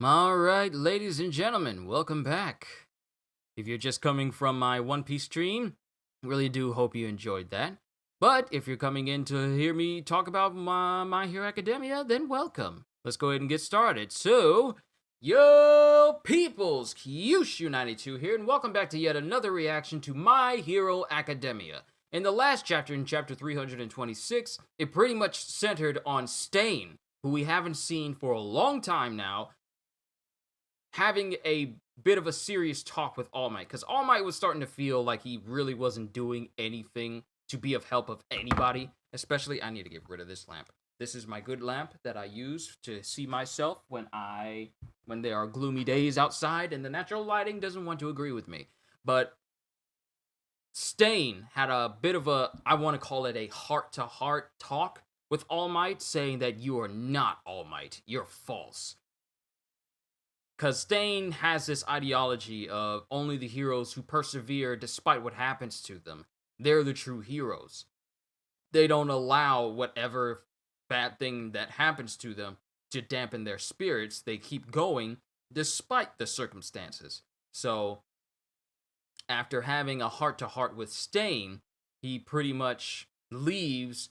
All right, ladies and gentlemen, welcome back. If you're just coming from my One Piece stream, really do hope you enjoyed that. But if you're coming in to hear me talk about My Hero Academia, then welcome. Let's go ahead and get started. So, yo peoples, Kyushu92 here, and welcome back to yet another reaction to My Hero Academia. In the last chapter, in chapter 326, it pretty much centered on Stain, who we haven't seen for a long time now, having a bit of a serious talk with All Might, because All Might was starting to feel like he really wasn't doing anything to be of help of anybody. Especially, I need to get rid of this lamp. This is my good lamp that I use to see myself when there are gloomy days outside and the natural lighting doesn't want to agree with me. But Stain had a bit of a, I want to call it a heart-to-heart talk with All Might, saying that you are not All Might, you're false. Because Stain has this ideology of only the heroes who persevere despite what happens to them. They're the true heroes. They don't allow whatever bad thing that happens to them to dampen their spirits. They keep going despite the circumstances. So, after having a heart-to-heart with Stain, he pretty much leaves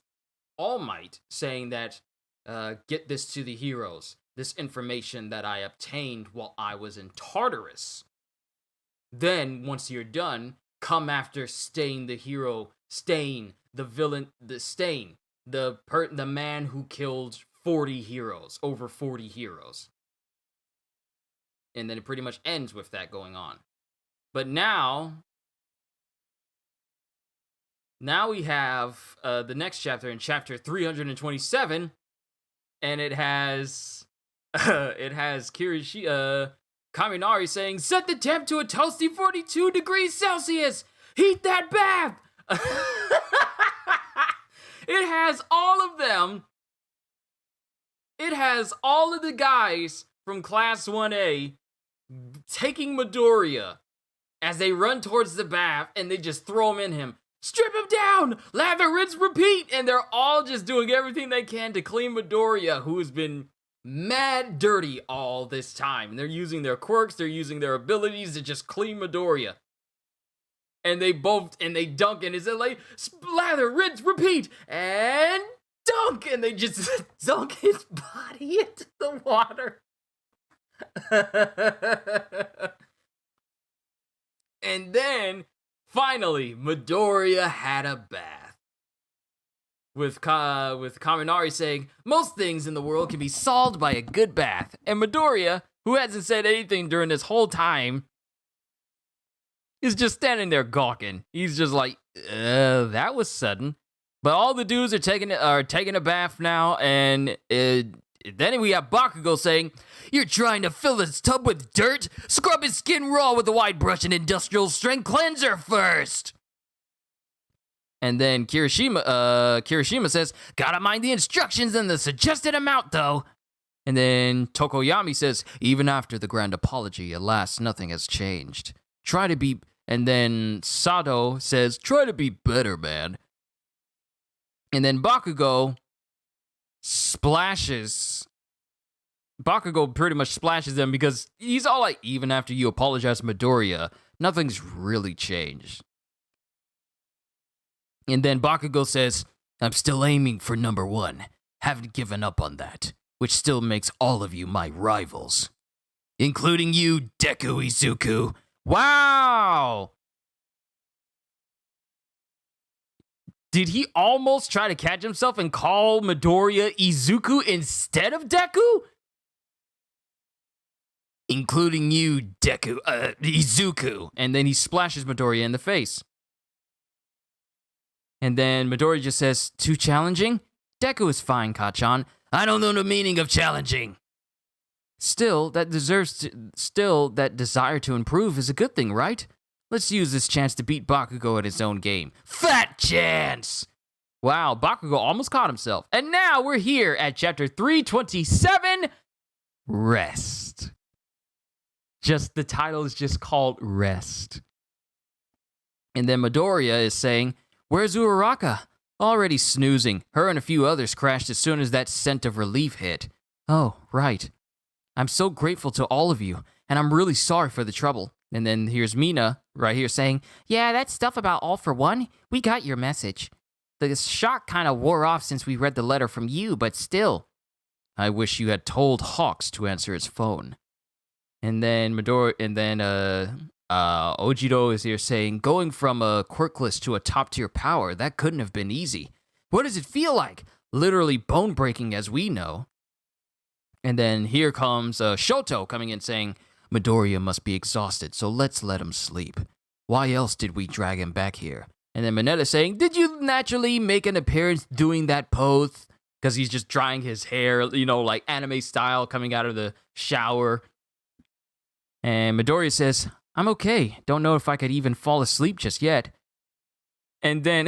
All Might saying that, get this to the heroes. This information that I obtained while I was in Tartarus. Then, once you're done, come after Stain the hero, Stain the villain, the man who killed 40 heroes, over 40 heroes. And then it pretty much ends with that going on. But now we have the next chapter, in chapter 327, and it has Kaminari saying, set the temp to a toasty 42 degrees Celsius! Heat that bath! It has all of them. It has all of the guys from Class 1A taking Midoriya as they run towards the bath, and they just throw him in him. Strip him down! Lather, rinse, repeat! And they're all just doing everything they can to clean Midoriya, who has been mad dirty all this time. And they're using their quirks, they're using their abilities to just clean Midoriya. And they dunk, and it's like, lather, rinse, repeat, and dunk! And they just dunk his body into the water. And then, finally, Midoriya had a bath. With Kaminari saying, most things in the world can be solved by a good bath. And Midoriya, who hasn't said anything during this whole time, is just standing there gawking. He's just like, that was sudden. But all the dudes are taking a bath now, and then we have Bakugo saying, you're trying to fill this tub with dirt? Scrub his skin raw with a wide brush and industrial strength cleanser first! And then Kirishima says, gotta mind the instructions and the suggested amount, though. And then Tokoyami says, even after the grand apology, alas, nothing has changed. And then Sato says, try to be better, man. And then Bakugo pretty much splashes them because he's all like, even after you apologize to Midoriya, nothing's really changed. And then Bakugo says, I'm still aiming for number 1. Haven't given up on that, which still makes all of you my rivals. Including you, Deku Izuku. Wow! Did he almost try to catch himself and call Midoriya Izuku instead of Deku? Including you, Izuku. And then he splashes Midoriya in the face. And then Midoriya just says, too challenging? Deku is fine, Kachan. I don't know the meaning of challenging. Still, that desire to improve is a good thing, right? Let's use this chance to beat Bakugo at his own game. Fat chance! Wow, Bakugo almost caught himself. And now we're here at chapter 327, Rest. The title is just called Rest. And then Midoriya is saying, where's Uraraka? Already snoozing. Her and a few others crashed as soon as that scent of relief hit. Oh, right. I'm so grateful to all of you, and I'm really sorry for the trouble. And then here's Mina right here saying, yeah, that stuff about all for one, we got your message. The shock kind of wore off since we read the letter from you, but still. I wish you had told Hawks to answer his phone. And then Ojiro is here saying, going from a quirkless to a top-tier power, that couldn't have been easy. What does it feel like? Literally bone-breaking as we know. And then here comes Shoto coming in saying, Midoriya must be exhausted, so let's let him sleep. Why else did we drag him back here? And then Mineta saying, did you naturally make an appearance doing that pose? Because he's just drying his hair, like anime style, coming out of the shower. And Midoriya says, I'm okay. Don't know if I could even fall asleep just yet. And then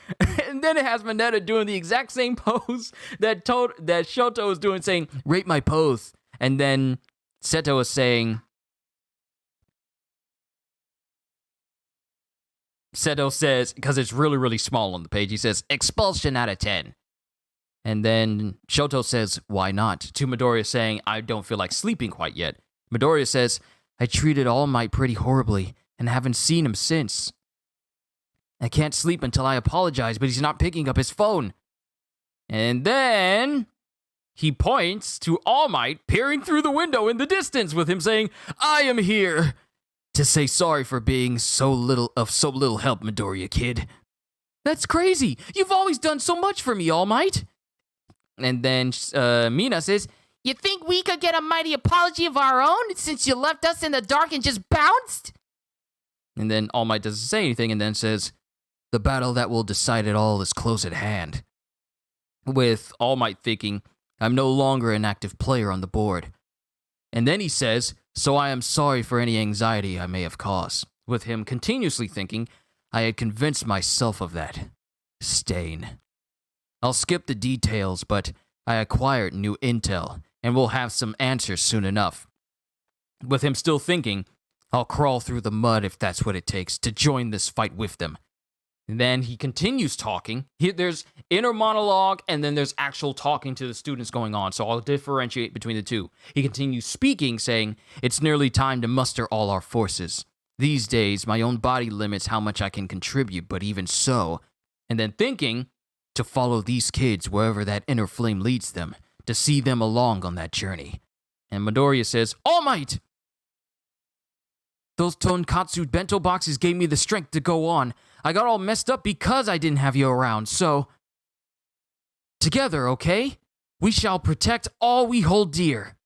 it has Mineta doing the exact same pose that Shoto is doing, saying, rate my pose. And then Seto is saying, Seto says, because it's really, really small on the page, he says, expulsion out of 10. And then Shoto says, why not? To Midoriya saying, I don't feel like sleeping quite yet. Midoriya says, I treated All Might pretty horribly and haven't seen him since. I can't sleep until I apologize, but he's not picking up his phone. And then he points to All Might peering through the window in the distance with him saying, I am here to say sorry for being so little help, Midoriya kid. That's crazy. You've always done so much for me, All Might. And then Mina says, you think we could get a mighty apology of our own since you left us in the dark and just bounced? And then All Might doesn't say anything and then says, the battle that will decide it all is close at hand. With All Might thinking, I'm no longer an active player on the board. And then he says, so I am sorry for any anxiety I may have caused. With him continuously thinking, I had convinced myself of that. Stain. I'll skip the details, but I acquired new intel, and we'll have some answers soon enough. With him still thinking, I'll crawl through the mud if that's what it takes to join this fight with them. And then he continues talking. There's inner monologue, and then there's actual talking to the students going on, so I'll differentiate between the two. He continues speaking, saying, it's nearly time to muster all our forces. These days, my own body limits how much I can contribute, but even so. And then thinking, to follow these kids wherever that inner flame leads them, to see them along on that journey. And Midoriya says, All Might! Those tonkatsu bento boxes gave me the strength to go on. I got all messed up because I didn't have you around, so... Together, okay? We shall protect all we hold dear.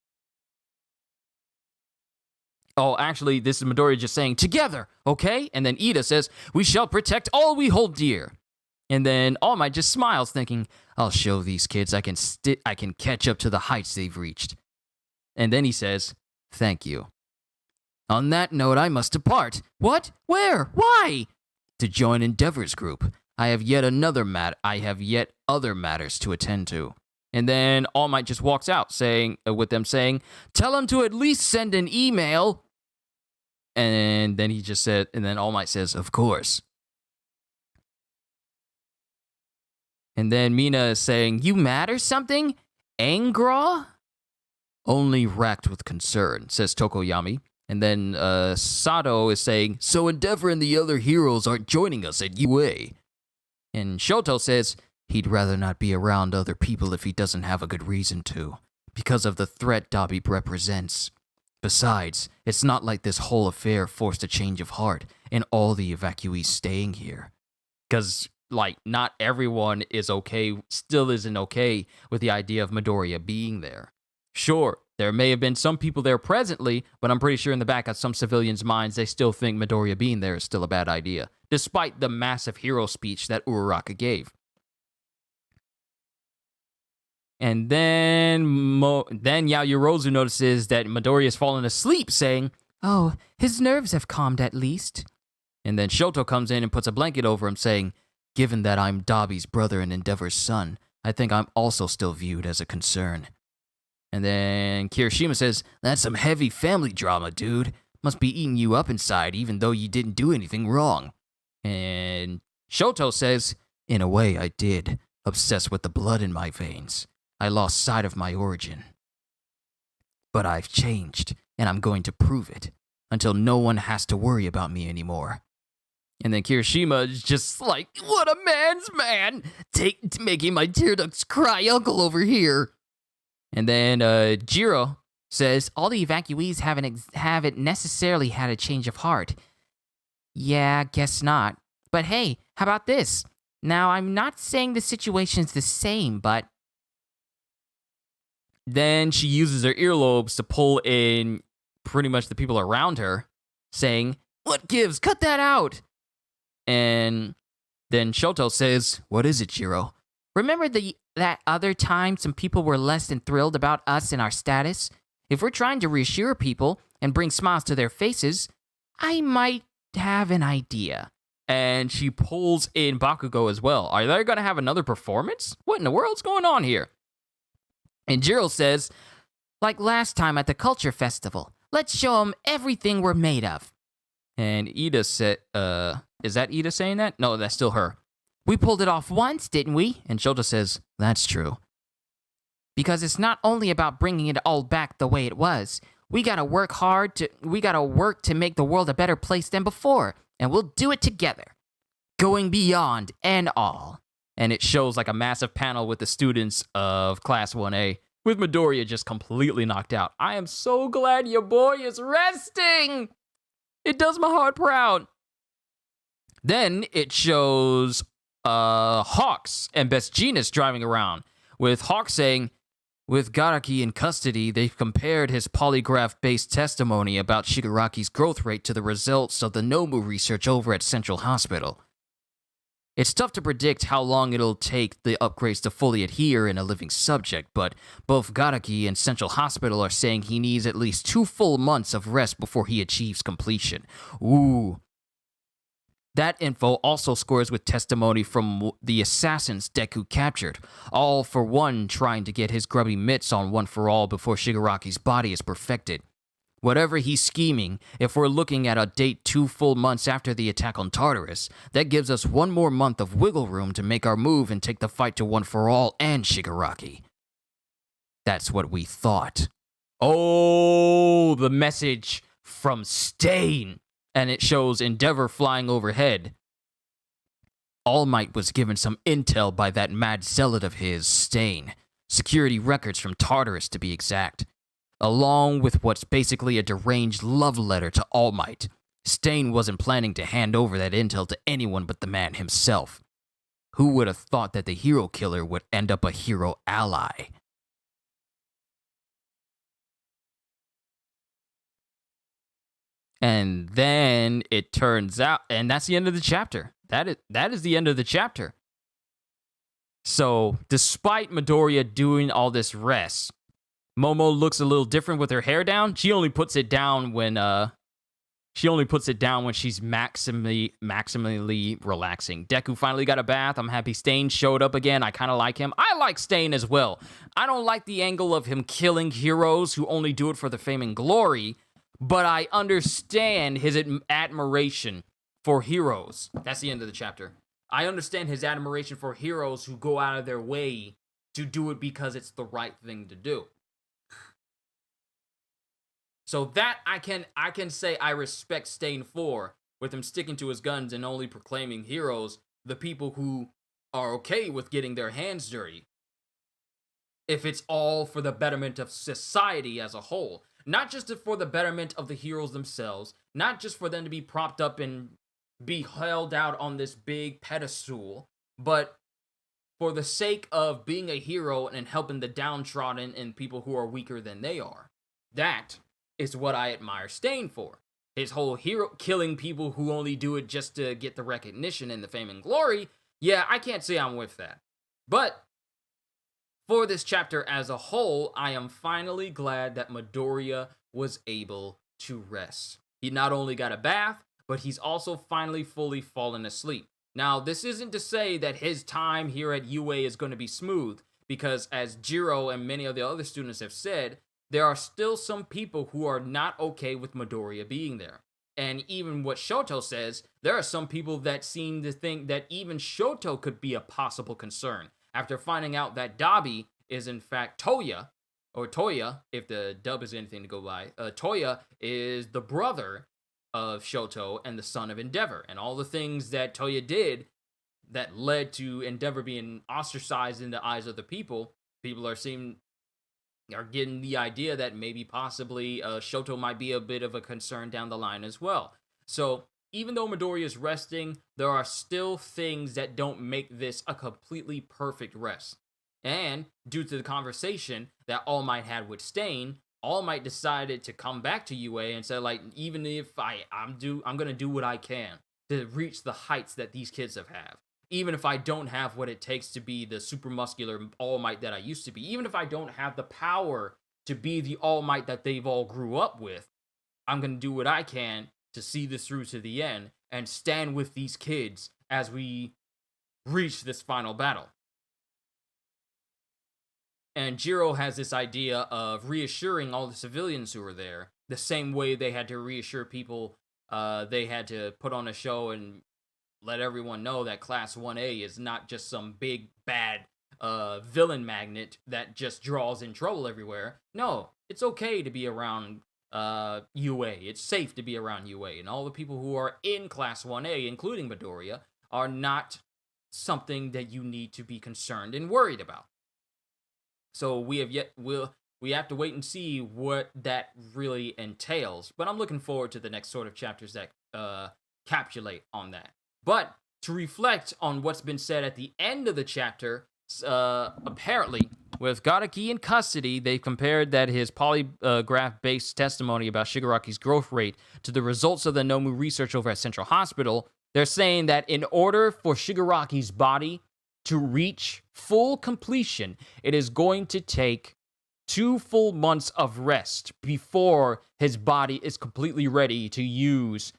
Oh, actually, this is Midoriya just saying, together, okay? And then Ida says, we shall protect all we hold dear. And then All Might just smiles, thinking, I'll show these kids I can catch up to the heights they've reached. And then he says, thank you. On that note, I must depart. What? Where? Why? To join Endeavor's group. I have yet other matters to attend to. And then All Might just walks out, saying, tell him to at least send an email. And then All Might says, of course. And then Mina is saying, you mad or something? Angra? Only racked with concern, says Tokoyami. And then Sato is saying, so Endeavor and the other heroes aren't joining us at UA. And Shoto says, he'd rather not be around other people if he doesn't have a good reason to, because of the threat Dabi represents. Besides, it's not like this whole affair forced a change of heart in all the evacuees staying here. Because, not everyone still isn't okay with the idea of Midoriya being there. Sure, there may have been some people there presently, but I'm pretty sure in the back of some civilians' minds, they still think Midoriya being there is still a bad idea, despite the massive hero speech that Uraraka gave. And then Yaoyorozu notices that Midoriya has fallen asleep, saying, oh, his nerves have calmed at least. And then Shoto comes in and puts a blanket over him, saying, given that I'm Dabi's brother and Endeavor's son, I think I'm also still viewed as a concern. And then Kirishima says, that's some heavy family drama, dude. Must be eating you up inside, even though you didn't do anything wrong. And Shoto says, in a way I did, obsessed with the blood in my veins. I lost sight of my origin. But I've changed, and I'm going to prove it, until no one has to worry about me anymore. And then Kirishima is just like, what a man's man! Making my tear ducts cry uncle over here. And then Jiro says, all the evacuees haven't necessarily had a change of heart. Yeah, guess not. But hey, how about this? Now, I'm not saying the situation's the same, but... Then she uses her earlobes to pull in pretty much the people around her, saying, what gives? Cut that out! And then Shoto says, what is it, Jiro? Remember that other time some people were less than thrilled about us and our status? If we're trying to reassure people and bring smiles to their faces, I might have an idea. And she pulls in Bakugo as well. Are they going to have another performance? What in the world's going on here? And Jiro says, like last time at the Culture Festival, let's show them everything we're made of. And Ida said, is that Ida saying that? No, that's still her. We pulled it off once, didn't we? And Shoto says, that's true. Because it's not only about bringing it all back the way it was. We gotta work to make the world a better place than before. And we'll do it together. Going beyond and all. And it shows like a massive panel with the students of Class 1A, with Midoriya just completely knocked out. I am so glad your boy is resting! It does my heart proud. Then it shows Hawks and Best Jeanist driving around, with Hawks saying, with Garaki in custody, they've compared his polygraph-based testimony about Shigaraki's growth rate to the results of the Nomu research over at Central Hospital. It's tough to predict how long it'll take the upgrades to fully adhere in a living subject, but both Garaki and Central Hospital are saying he needs at least 2 full months of rest before he achieves completion. Ooh. That info also scores with testimony from the assassins Deku captured, all for one trying to get his grubby mitts on One for All before Shigaraki's body is perfected. Whatever he's scheming, if we're looking at a date 2 full months after the attack on Tartarus, that gives us 1 more month of wiggle room to make our move and take the fight to One for All and Shigaraki. That's what we thought. Oh, the message from Stain! And it shows Endeavor flying overhead. All Might was given some intel by that mad zealot of his, Stain. Security records from Tartarus, to be exact. Along with what's basically a deranged love letter to All Might. Stain wasn't planning to hand over that intel to anyone but the man himself. Who would have thought that the hero killer would end up a hero ally? And then it turns out, and that's the end of the chapter. That is the end of the chapter. So, despite Midoriya doing all this rest, Momo looks a little different with her hair down. She only puts it down when she's maximally relaxing. Deku finally got a bath. I'm happy Stain showed up again. I kind of like him. I like Stain as well. I don't like the angle of him killing heroes who only do it for the fame and glory, but I understand his admiration for heroes. That's the end of the chapter. I understand his admiration for heroes who go out of their way to do it because it's the right thing to do. So that I can say I respect Stain for, with him sticking to his guns and only proclaiming heroes, the people who are okay with getting their hands dirty. If it's all for the betterment of society as a whole. Not just for the betterment of the heroes themselves, not just for them to be propped up and be held out on this big pedestal, but for the sake of being a hero and helping the downtrodden and people who are weaker than they are. That is what I admire Stain for. His whole hero killing people who only do it just to get the recognition and the fame and glory, yeah, I can't say I'm with that. But for this chapter as a whole, I am finally glad that Midoriya was able to rest. He not only got a bath, but he's also finally fully fallen asleep. Now, this isn't to say that his time here at UA is going to be smooth, because as Jiro and many of the other students have said, there are still some people who are not okay with Midoriya being there. And even what Shoto says, there are some people that seem to think that even Shoto could be a possible concern, after finding out that Dabi is in fact Toya, or Toya, if the dub is anything to go by. Toya is the brother of Shoto and the son of Endeavor, and all the things that Toya did that led to Endeavor being ostracized in the eyes of the people. People are getting the idea that maybe possibly Shoto might be a bit of a concern down the line as well. So even though Midoriya is resting, there are still things that don't make this a completely perfect rest. And due to the conversation that All Might had with Stain, All Might decided to come back to UA and say, like, even if I'm gonna do what I can to reach the heights that these kids have. Even if I don't have what it takes to be the super muscular All Might that I used to be, even if I don't have the power to be the All Might that they've all grew up with, I'm gonna do what I can to see this through to the end and stand with these kids as we reach this final battle. And Jiro has this idea of reassuring all the civilians who are there the same way they had to reassure people. They had to put on a show and let everyone know that Class 1A is not just some big, bad villain magnet that just draws in trouble everywhere. No, it's okay to be around UA. It's safe to be around UA. And all the people who are in Class 1A, including Midoriya, are not something that you need to be concerned and worried about. So we have to wait and see what that really entails. But I'm looking forward to the next sort of chapters that capitulate on that. But to reflect on what's been said at the end of the chapter, apparently, with Garaki in custody, they compared that his polygraph-based testimony about Shigaraki's growth rate to the results of the Nomu research over at Central Hospital. They're saying that in order for Shigaraki's body to reach full completion, it is going to take 2 full months of rest before his body is completely ready to use,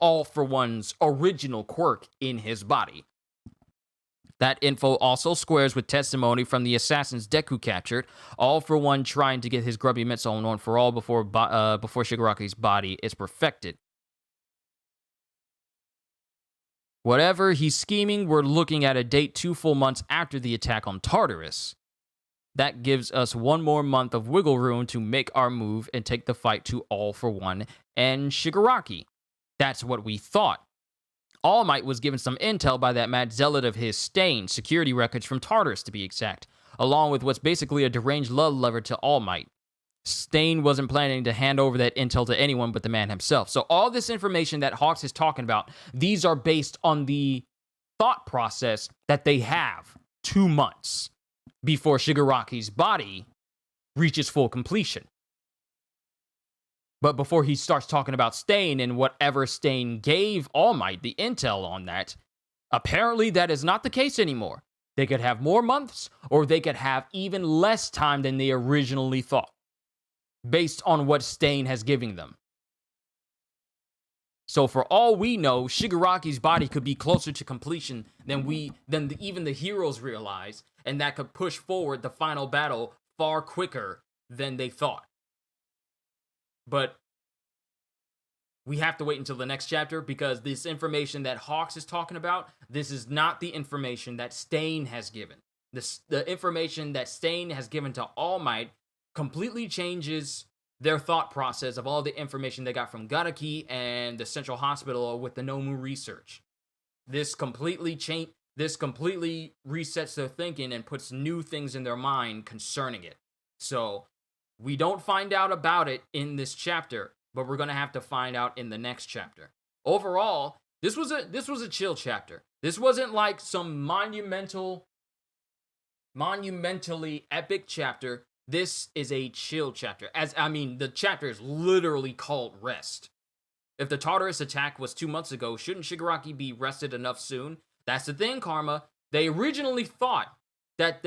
All for One's original quirk in his body. That info also squares with testimony from the assassins Deku captured, All for One trying to get his grubby mitts on One for All before Shigaraki's body is perfected. Whatever he's scheming, we're looking at a date 2 full months after the attack on Tartarus. That gives us 1 more month of wiggle room to make our move and take the fight to All for One and Shigaraki. That's what we thought. All Might was given some intel by that mad zealot of his, Stain, security records from Tartarus to be exact, along with what's basically a deranged love letter to All Might. Stain wasn't planning to hand over that intel to anyone but the man himself. So all this information that Hawks is talking about, these are based on the thought process that they have 2 months before Shigaraki's body reaches full completion. But before he starts talking about Stain and whatever Stain gave All Might, the intel on that, apparently that is not the case anymore. They could have more months, or they could have even less time than they originally thought, based on what Stain has given them. So for all we know, Shigaraki's body could be closer to completion than even the heroes realize, and that could push forward the final battle far quicker than they thought. But we have to wait until the next chapter, because this information that Hawks is talking about, this is not the information that Stain has given. The information that Stain has given to All Might completely changes their thought process of all the information they got from Garaki and the Central Hospital with the Nomu research. This completely resets their thinking and puts new things in their mind concerning it. So we don't find out about it in this chapter, but we're gonna have to find out in the next chapter. Overall, this was a chill chapter. This wasn't like some monumentally epic chapter. This is a chill chapter. The chapter is literally called Rest. If the Tartarus attack was 2 months ago, shouldn't Shigaraki be rested enough soon? That's the thing, Karma. They originally thought that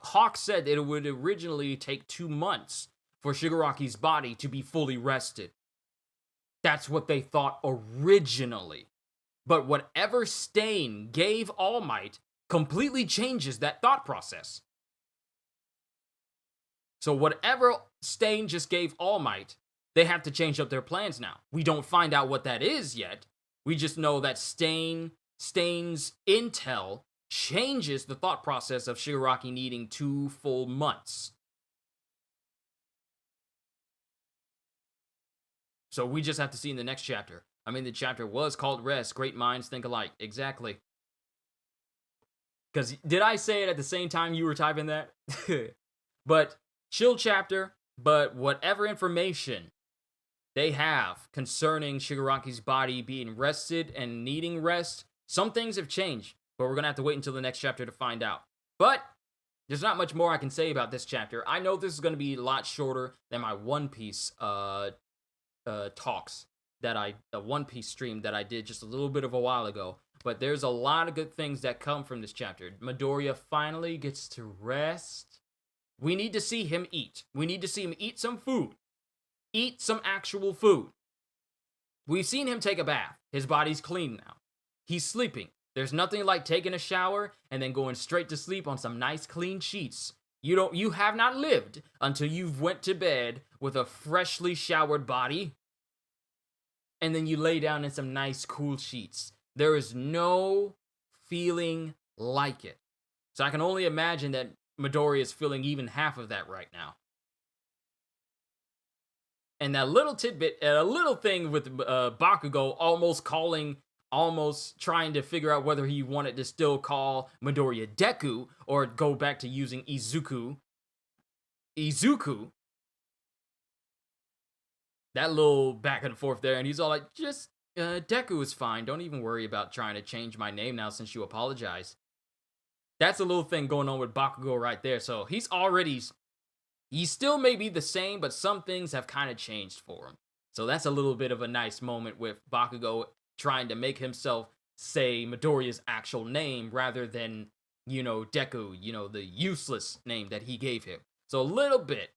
Hawk said that it would originally take 2 months for Shigaraki's body to be fully rested. That's what they thought originally. But whatever Stain gave All Might completely changes that thought process. So whatever Stain just gave All Might, they have to change up their plans now. We don't find out what that is yet. We just know that Stain's intel changes the thought process of Shigaraki needing 2 full months. So we just have to see in the next chapter. I mean, the chapter was called Rest. Great minds think alike. Exactly. Because did I say it at the same time you were typing that? But chill chapter, but whatever information they have concerning Shigaraki's body being rested and needing rest, some things have changed, but we're going to have to wait until the next chapter to find out. But there's not much more I can say about this chapter. I know this is going to be a lot shorter than my One Piece talks a One Piece stream that I did just a little bit of a while ago. But there's a lot of good things that come from this chapter. Midoriya finally gets to rest. We need to see him eat. We need to see him eat some food. Eat some actual food. We've seen him take a bath. His body's clean now. He's sleeping. There's nothing like taking a shower and then going straight to sleep on some nice clean sheets. You have not lived until you've went to bed with a freshly showered body and then you lay down in some nice cool sheets. There is no feeling like it. So I can only imagine that Midoriya is feeling even half of that right now. And that little tidbit, a little thing with Bakugo almost trying to figure out whether he wanted to still call Midoriya Deku or go back to using Izuku. That little back and forth there, and he's all like, just Deku is fine. Don't even worry about trying to change my name now since you apologized. That's a little thing going on with Bakugo right there. So he still may be the same, but some things have kind of changed for him. So that's a little bit of a nice moment with Bakugo trying to make himself say Midoriya's actual name rather than, Deku, the useless name that he gave him. So a little bit,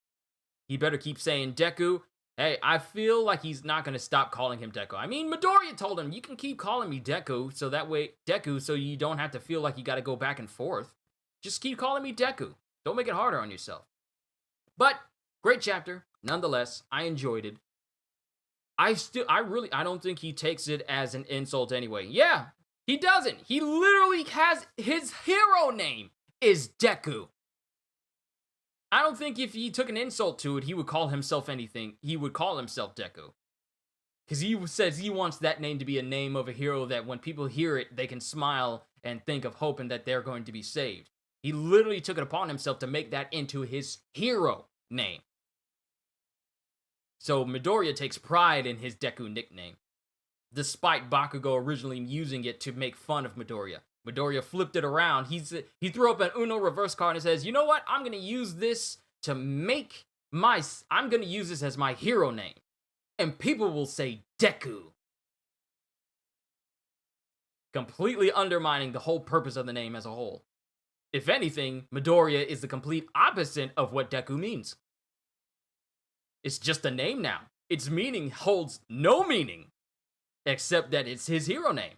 he better keep saying Deku. Hey, I feel like he's not going to stop calling him Deku. I mean, Midoriya told him, you can keep calling me Deku, so you don't have to feel like you got to go back and forth. Just keep calling me Deku. Don't make it harder on yourself. But, great chapter. Nonetheless, I enjoyed it. I don't think he takes it as an insult anyway. Yeah, he doesn't. He literally has, his hero name is Deku. I don't think if he took an insult to it, he would call himself anything. He would call himself Deku. Because he says he wants that name to be a name of a hero that when people hear it, they can smile and think of hope and that they're going to be saved. He literally took it upon himself to make that into his hero name. So Midoriya takes pride in his Deku nickname, despite Bakugo originally using it to make fun of Midoriya. Midoriya flipped it around. He threw up an Uno reverse card and says, you know what? I'm going to use this I'm going to use this as my hero name. And people will say Deku. Completely undermining the whole purpose of the name as a whole. If anything, Midoriya is the complete opposite of what Deku means. It's just a name now. Its meaning holds no meaning, except that it's his hero name.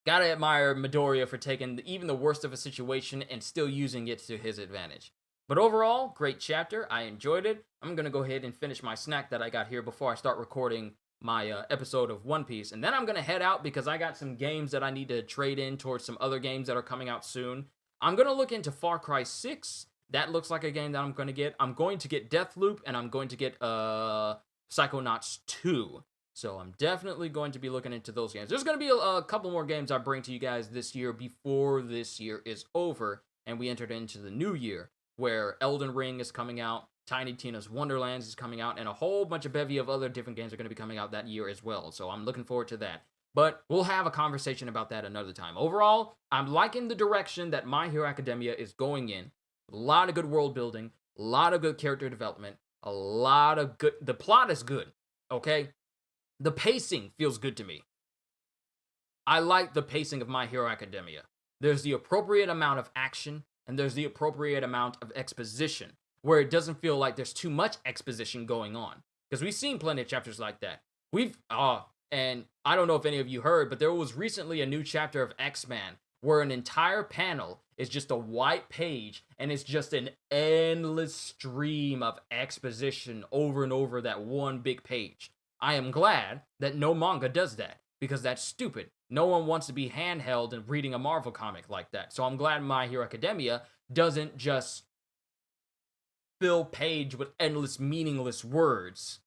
Gotta admire Midoriya for taking even the worst of a situation and still using it to his advantage. But overall, great chapter. I enjoyed it. I'm gonna go ahead and finish my snack that I got here before I start recording my episode of One Piece. And then I'm gonna head out because I got some games that I need to trade in towards some other games that are coming out soon. I'm gonna look into Far Cry 6. That looks like a game that I'm gonna get. I'm going to get Deathloop, and I'm going to get Psychonauts 2. So I'm definitely going to be looking into those games. There's going to be a couple more games I bring to you guys this year before this year is over and we entered into the new year, where Elden Ring is coming out, Tiny Tina's Wonderlands is coming out, and a whole bunch of bevy of other different games are going to be coming out that year as well. So I'm looking forward to that. But we'll have a conversation about that another time. Overall, I'm liking the direction that My Hero Academia is going in. A lot of good world building, a lot of good character development, the plot is good, okay? The pacing feels good to me. I like the pacing of My Hero Academia. There's the appropriate amount of action, and there's the appropriate amount of exposition, where it doesn't feel like there's too much exposition going on. Because we've seen plenty of chapters like that. And I don't know if any of you heard, but there was recently a new chapter of X-Men, where an entire panel is just a white page, and it's just an endless stream of exposition over and over that one big page. I am glad that no manga does that, because that's stupid. No one wants to be handheld and reading a Marvel comic like that. So I'm glad My Hero Academia doesn't just fill page with endless meaningless words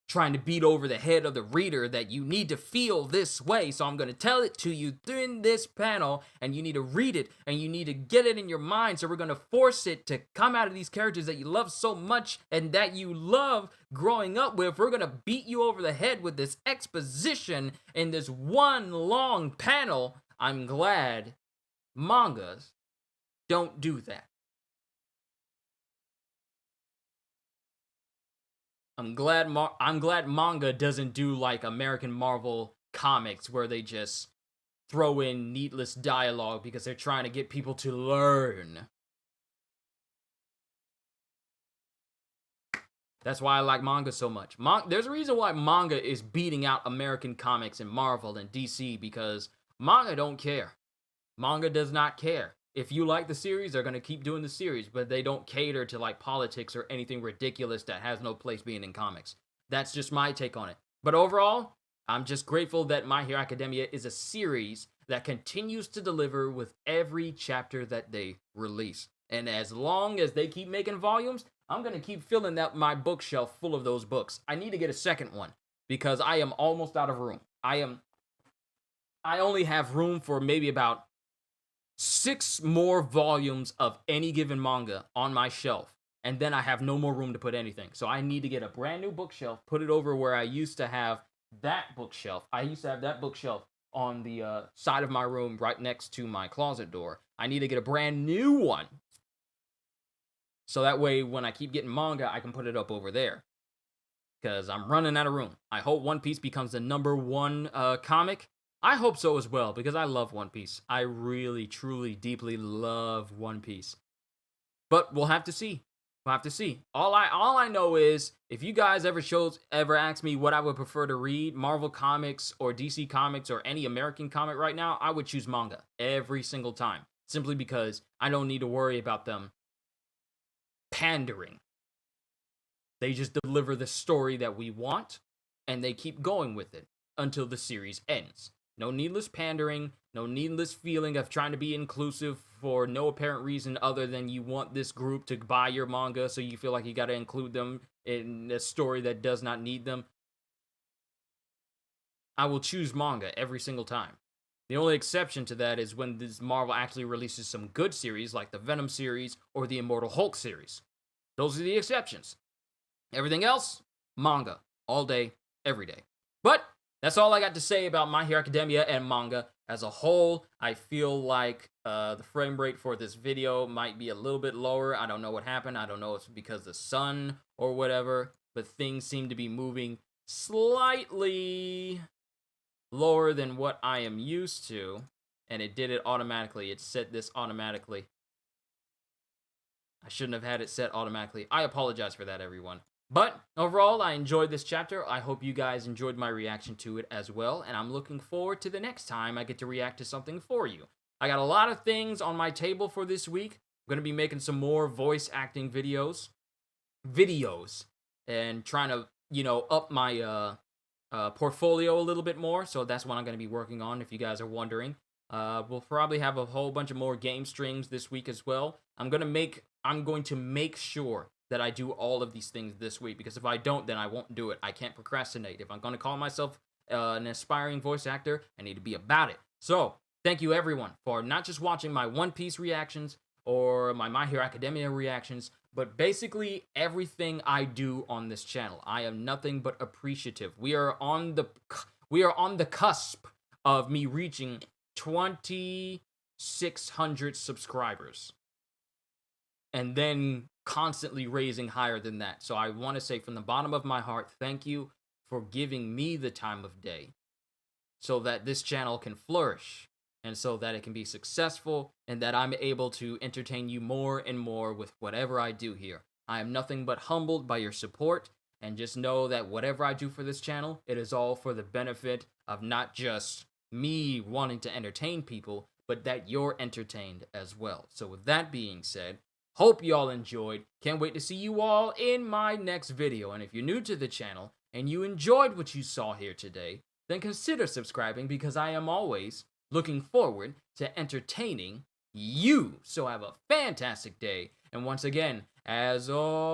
trying to beat over the head of the reader that you need to feel this way. So I'm going to tell it to you in this panel, and you need to read it, and you need to get it in your mind. So we're going to force it to come out of these characters that you love so much and that you love growing up with. We're going to beat you over the head with this exposition in this one long panel. I'm glad mangas don't do that. I'm glad manga doesn't do like American Marvel comics where they just throw in needless dialogue because they're trying to get people to learn. That's why I like manga so much. There's a reason why manga is beating out American comics and Marvel and DC, because manga don't care. Manga does not care. If you like the series, they're going to keep doing the series, but they don't cater to like politics or anything ridiculous that has no place being in comics. That's just my take on it. But overall, I'm just grateful that My Hero Academia is a series that continues to deliver with every chapter that they release. And as long as they keep making volumes, I'm going to keep filling my bookshelf full of those books. I need to get a second one because I am almost out of room. I only have room for maybe about 6 more volumes of any given manga on my shelf, and then I have no more room to put anything. So I need to get a brand new bookshelf, put it over where I used to have that bookshelf. I used to have that bookshelf on the side of my room right next to my closet door. I need to get a brand new one. So that way, when I keep getting manga, I can put it up over there. Because I'm running out of room. I hope One Piece becomes the #1 comic. I hope so as well, because I love One Piece. I really, truly, deeply love One Piece. But we'll have to see. We'll have to see. All I know is, if you guys ever ask me what I would prefer to read, Marvel Comics or DC Comics or any American comic right now, I would choose manga every single time. Simply because I don't need to worry about them pandering. They just deliver the story that we want, and they keep going with it until the series ends. No needless pandering, no needless feeling of trying to be inclusive for no apparent reason other than you want this group to buy your manga, so you feel like you gotta include them in a story that does not need them. I will choose manga every single time. The only exception to that is when this Marvel actually releases some good series, like the Venom series or the Immortal Hulk series. Those are the exceptions. Everything else, manga. All day, every day. But that's all I got to say about My Hero Academia and manga. As a whole, I feel like the frame rate for this video might be a little bit lower. I don't know what happened. I don't know if it's because of the sun or whatever. But things seem to be moving slightly lower than what I am used to. And it did it automatically. It set this automatically. I shouldn't have had it set automatically. I apologize for that, everyone. But overall, I enjoyed this chapter. I hope you guys enjoyed my reaction to it as well, and I'm looking forward to the next time I get to react to something for you. I got a lot of things on my table for this week. I'm going to be making some more voice acting videos, and trying to, up my portfolio a little bit more, so that's what I'm going to be working on, if you guys are wondering. We'll probably have a whole bunch of more game streams this week as well. I'm going to make sure that I do all of these things this week, because if I don't, then I won't do it. I can't procrastinate. If I'm going to call myself an aspiring voice actor, I need to be about it. So, thank you everyone for not just watching my One Piece reactions or my Hero Academia reactions, but basically everything I do on this channel. I am nothing but appreciative. We are on the cusp of me reaching 2,600 subscribers. And then constantly raising higher than that. So I want to say from the bottom of my heart, thank you for giving me the time of day so that this channel can flourish and so that it can be successful and that I'm able to entertain you more and more with whatever I do here. I am nothing but humbled by your support, and just know that whatever I do for this channel, it is all for the benefit of not just me wanting to entertain people, but that you're entertained as well. So with that being said, hope y'all enjoyed. Can't wait to see you all in my next video. And if you're new to the channel and you enjoyed what you saw here today, then consider subscribing because I am always looking forward to entertaining you. So have a fantastic day. And once again, as always,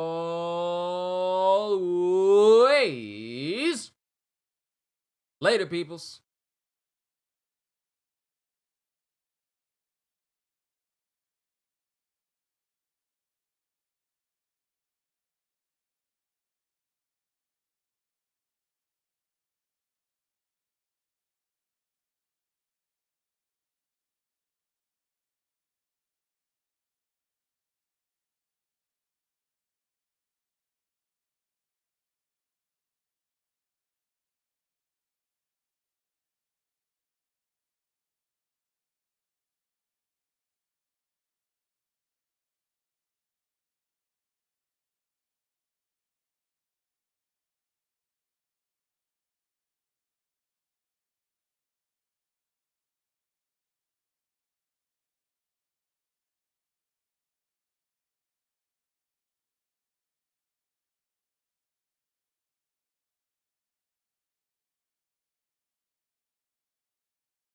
later, peoples.